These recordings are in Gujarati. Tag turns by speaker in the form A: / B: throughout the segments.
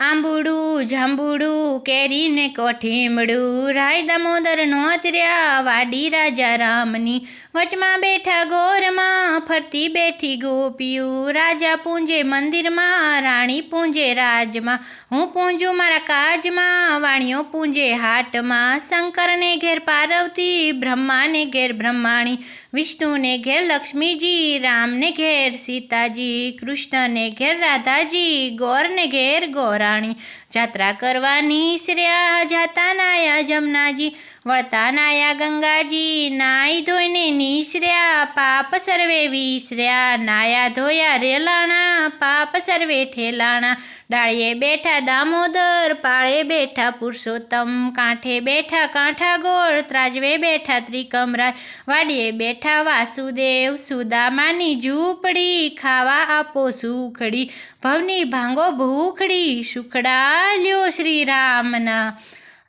A: આંબુડું જાંબુડું કેરીને કોઠીમડું રાય દામોદર નોતર્યા વાડી રાજા રામની વચમાં બેઠા ગોરમાં ફરતી બેઠી ગોપીયું રાજા પૂંજે મંદિરમાં રાણી પૂંજે રાજમાં હું પૂંજું મારા કાજમાં વાણીઓ પૂંજે હાટમાં શંકરને ઘેર પાર્વતી બ્રહ્માને ઘેર બ્રહ્માણી વિષ્ણુને ઘેર લક્ષ્મીજી રામને ઘેર સીતાજી કૃષ્ણને ઘેર રાધાજી ગોરને ઘેર ગોરાણી જાત્રા કરવા નીસર્યા જાતા નાયા જમનાજી વળતા નાયા ગંગાજી નાઈ ધોઈને નીસર્યા પાપ સર્વે વિસર્યા નાયા ધોયા રેલાણા પાપ સર્વે ઠેલાણા ડાળીએ બેઠા દામોદર પાળે બેઠા પુરુષોત્તમ કાંઠે બેઠા કાંઠા ગોળ ત્રાજવે બેઠા ત્રિકમરાય વાડીએ બેઠા વાસુદેવ સુદામાની ઝૂંપડી ખાવા આપો સુખડી ભવની ભાંગો ભૂખડી સુખડા લ્યો શ્રી રામના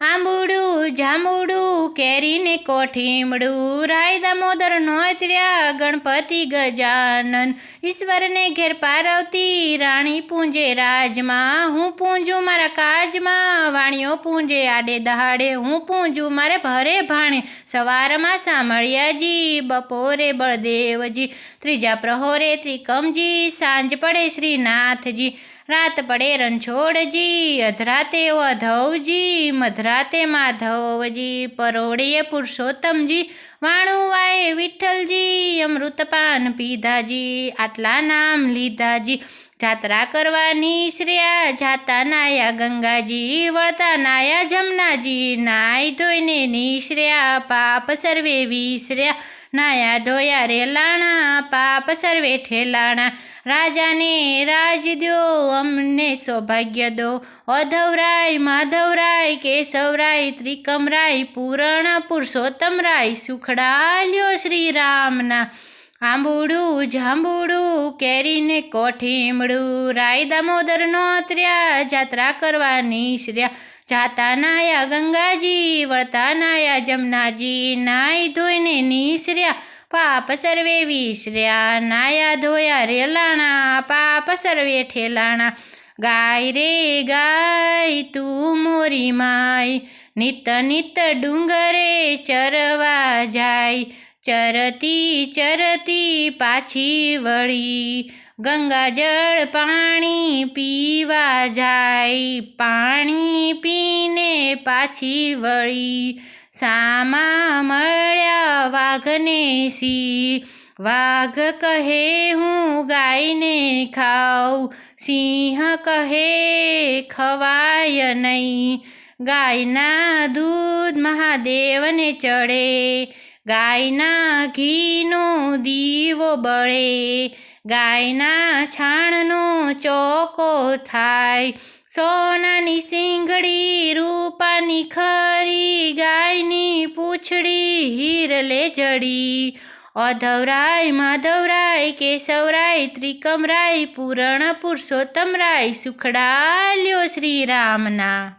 A: આંબુડું જાંબુડું કેરીને કોઠીમડું રાય દામોદર નોતર્યા ગણપતિ ગજાનન ઈશ્વરને ઘેર પાર્વતી રાણી પૂંજે રાજમાં હું પૂંજું મારા કાજમાં વાણીઓ પૂંજે આડે દહાડે હું પૂંજું મારે ભરે ભાણે સવારમાં સામળિયાજી બપોરે બળદેવજી ત્રીજા પ્રહોરે ત્રિકમજી સાંજ પડે શ્રીનાથજી રાત પડે રણછોડજી અધરાતે વધવજી મધરાતે માધવજી પરોળીએ પુરુષોત્તમજી વાણું વાય વિઠ્ઠલજી અમૃતપાન પીધાજી આટલા નામ લીધાજી જાત્રા કરવા નીસર્યા જાતા નાયા ગંગાજી વળતા નાયા જમનાજી નાઈ ધોઈને નીસર્યા પાપ સર્વે વિસર્યા નાયા ધોયા રેલાણા પાપ સર્વે ઠેલાણા રાજાને રાજ દ્યો અમને સૌભાગ્ય દો અધવરાય માધવરાય કેશવરાય ત્રિકમરાય પૂરણ પુરુષોત્તમરાય સુખડા લ્યો શ્રી રામના આંબુડું જાંબુડું કેરીને કોઠીમડું રાય દામોદર નોતર્યા જાત્રા કરવા નીસર્યા જાતા નાયા ગંગાજી વળતા નાયા જમનાજી નાઈ ધોઈને નીસર્યા પાપ સર્વે વિસર્યા નાયા ધોયા રેલાણા પાપ સર્વે ઠેલાણા ગાય રે ગાય તું મોરી માય નિત નિત ડુંગરે ચરવા જાય ચરતી ચરતી પાછી વળી ગંગાજળ પાણી પીવા જાય પાણી પીને પાછી વળી સામા મળ્યા વાઘને સી વાઘ કહે હું ગાયને ખાઉં સિંહ કહે ખવાય નહીં ગાયના દૂધ મહાદેવને ચડે ગાયના ઘીનો દીવો બળે ગાયના છાણનો ચોકો થાય સોનાની સિંગડી રૂપાની ખરી ગાયની પૂંછડી હીરલે જડી અધવરાય માધવરાય કેશવરાય ત્રિકમરાય પૂરણ પુરુષોત્તમરાય સુખડા લ્યો શ્રી રામના